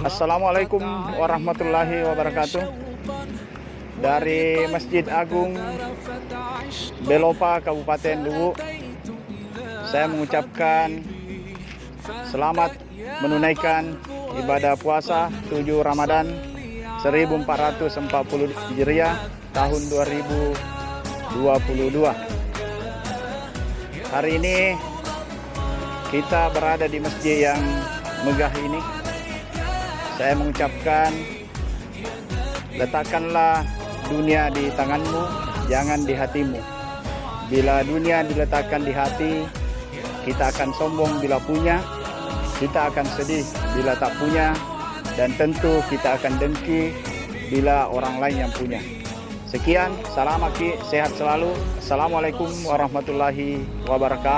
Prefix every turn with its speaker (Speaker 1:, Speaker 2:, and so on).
Speaker 1: Assalamualaikum warahmatullahi wabarakatuh. Dari Masjid Agung Belopa, Kabupaten Luwu, saya mengucapkan selamat menunaikan ibadah puasa 7 Ramadan 1440 Hijriah tahun 2022. Hari ini kita berada di masjid yang megah ini. Saya mengucapkan, letakkanlah dunia di tanganmu, jangan di hatimu. Bila dunia diletakkan di hati, kita akan sombong bila punya, kita akan sedih bila tak punya, dan tentu kita akan dengki bila orang lain yang punya. Sekian, salam aki, sehat selalu. Assalamualaikum warahmatullahi wabarakatuh.